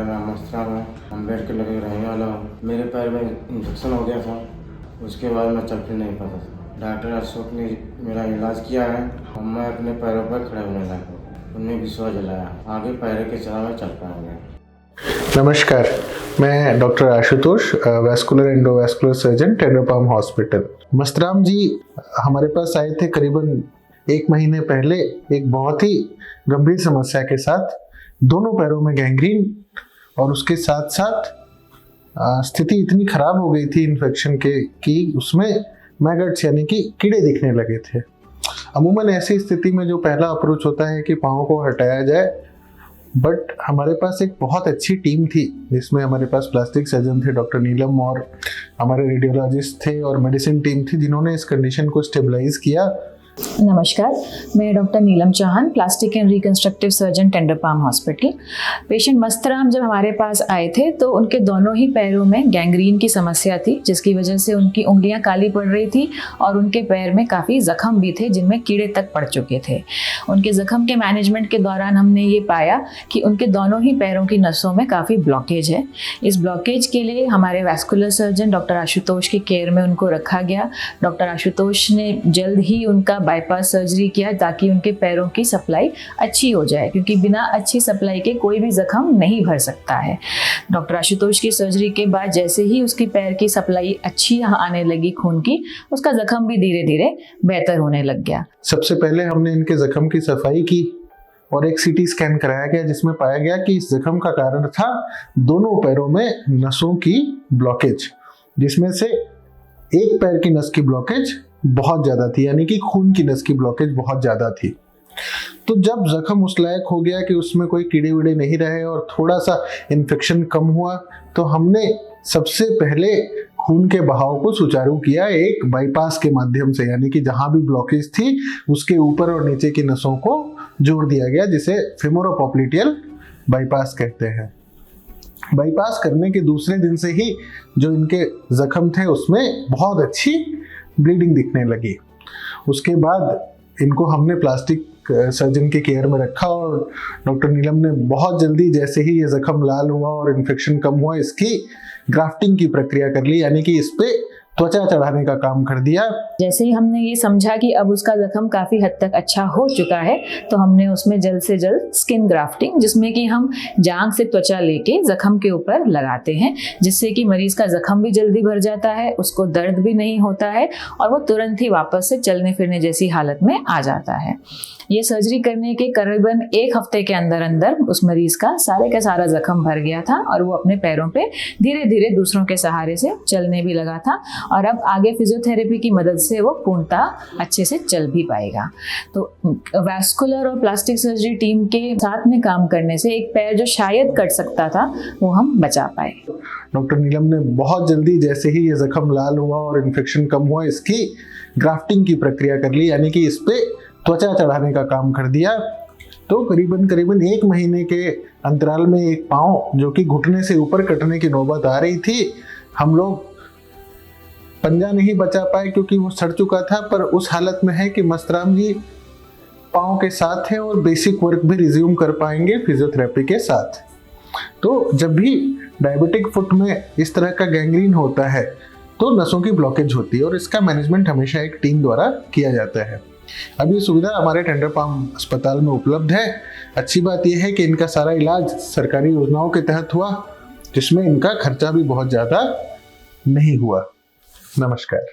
मेरा नाम मस्तराम है। हम बेड के लगे रहने वाला हूँ। मेरे पैर में इन्फेक्शन हो गया था, उसके बाद मैं चल फिर नहीं पाता था। डॉक्टर अशोक ने मेरा इलाज किया है और मैं अपने पैरों पर खड़े होने लगा। उन्हें विश्वास दिलाया आगे पैर के चला मैं चल पाऊंगा। नमस्कार, मैं doctor Ashutosh, vascular endovascular surgeon, tender palm hospital. Mastram ji हमारे पास आए थे करीबन 1 महीने पहले एक बहुत ही गंभीर समस्या के साथ। दोनों पैरों में गैंग्रीन और उसके साथ साथ स्थिति इतनी खराब हो गई थी इन्फेक्शन के कि उसमें मैगट्स यानी कि कीड़े दिखने लगे थे। अमूमन ऐसी स्थिति में जो पहला अप्रोच होता है कि पाँव को हटाया जाए, बट हमारे पास एक बहुत अच्छी टीम थी जिसमें हमारे पास प्लास्टिक सर्जन थे डॉक्टर नीलम और हमारे रेडियोलॉजिस्ट थे और मेडिसिन टीम थी जिन्होंने इस कंडीशन को स्टेबलाइज किया। नमस्कार, मैं doctor Neelam Chauhan, plastic and reconstructive surgeon, tender palm hospital. Patient Mastram जब हमारे पास आए थे तो उनके दोनों ही पैरों में गैंग्रीन की समस्या थी, जिसकी वजह से उनकी उंगलियां काली पड़ रही थी और उनके पैर में काफ़ी जख्म भी थे जिनमें कीड़े तक पड़ चुके थे। उनके जख्म के मैनेजमेंट के दौरान हमने ये पाया कि उनके दोनों ही पैरों की नसों में काफ़ी ब्लॉकेज है। इस ब्लॉकेज के लिए हमारे वैस्कुलर सर्जन डॉक्टर आशुतोष की केयर में उनको रखा गया। डॉक्टर आशुतोष ने जल्द ही उनका बाईपास सर्जरी किया ताकि उनके पैरों की सप्लाई अच्छी हो जाए, क्योंकि बिना अच्छी सप्लाई के कोई भी जख्म नहीं भर सकता है। डॉक्टर आशुतोष की सर्जरी के बाद जैसे ही उसकी पैर की सप्लाई अच्छी आने लगी खून की, उसका जख्म भी धीरे धीरे बेहतर होने लग गया। सबसे पहले हमने इनके जख्म की सफाई की और एक सीटी स्कैन कराया गया जिसमें पाया गया कि इस जख्म का कारण था दोनों पैरों में नसों की ब्लॉकेज, जिसमें से एक पैर की नस की ब्लॉकेज बहुत ज्यादा थी, यानी कि खून की नस की ब्लॉकेज बहुत ज्यादा थी। तो जब जख्म उस लायक हो गया कि उसमें कोई कीड़े वीड़े नहीं रहे और थोड़ा सा इन्फेक्शन कम हुआ, तो हमने सबसे पहले खून के बहाव को सुचारू किया एक बाईपास के माध्यम से, यानी कि जहां भी ब्लॉकेज थी उसके ऊपर और नीचे की नसों को जोड़ दिया गया, जिसे फेमोरोपोप्लिटियल बाईपास कहते हैं। बाईपास करने के दूसरे दिन से ही जो इनके जख्म थे उसमें बहुत अच्छी ब्लीडिंग दिखने लगी। उसके बाद इनको हमने प्लास्टिक सर्जन के केयर में रखा और डॉक्टर नीलम ने बहुत जल्दी जैसे ही ये जख्म लाल हुआ और इन्फेक्शन कम हुआ, इसकी ग्राफ्टिंग की प्रक्रिया कर ली, यानी कि इस पे त्वचा चढ़ाने का काम कर दिया। जैसे ही हमने ये समझा कि अब उसका जख्म काफ़ी हद तक अच्छा हो चुका है, तो हमने उसमें जल्द से जल्द स्किन ग्राफ्टिंग, जिसमें कि हम जांघ से त्वचा लेके जख्म के ऊपर लगाते हैं, जिससे कि मरीज का जख्म भी जल्दी भर जाता है, उसको दर्द भी नहीं होता है और वो तुरंत ही वापस से चलने फिरने जैसी हालत में आ जाता है। ये सर्जरी करने के करीबन 1 हफ्ते के अंदर अंदर उस मरीज का सारे का सारा जख्म भर गया था और वो अपने पैरों पे धीरे धीरे दूसरों के सहारे से चलने भी लगा था और अब आगे फिजियोथेरेपी की मदद से वो पूर्णतः अच्छे से चल भी पाएगा। तो वैस्कुलर और प्लास्टिक सर्जरी टीम के साथ में काम करने से एक पैर जो शायद कट सकता था वो हम बचा पाए। डॉक्टर नीलम ने बहुत जल्दी जैसे ही ये जख्म लाल हुआ और इन्फेक्शन कम हुआ, इसकी ग्राफ्टिंग की प्रक्रिया कर ली, यानी कि इस पे त्वचा चढ़ाने का काम कर दिया। तो करीबन 1 महीने के अंतराल में एक पाँव जो कि घुटने से ऊपर कटने की नौबत आ रही थी, हम लोग पंजा नहीं बचा पाए क्योंकि वो सड़ चुका था, पर उस हालत में है कि मस्तराम जी पाँव के साथ हैं और बेसिक वर्क भी रिज्यूम कर पाएंगे फिजियोथेरेपी के साथ। तो जब भी डायबिटिक फुट में इस तरह का गैंग्रीन होता है तो नसों की ब्लॉकेज होती है और इसका मैनेजमेंट हमेशा एक टीम द्वारा किया जाता है। अब ये सुविधा हमारे टेंडर पाम अस्पताल में उपलब्ध है। अच्छी बात यह है कि इनका सारा इलाज सरकारी योजनाओं के तहत हुआ, जिसमें इनका खर्चा भी बहुत ज्यादा नहीं हुआ। नमस्कार।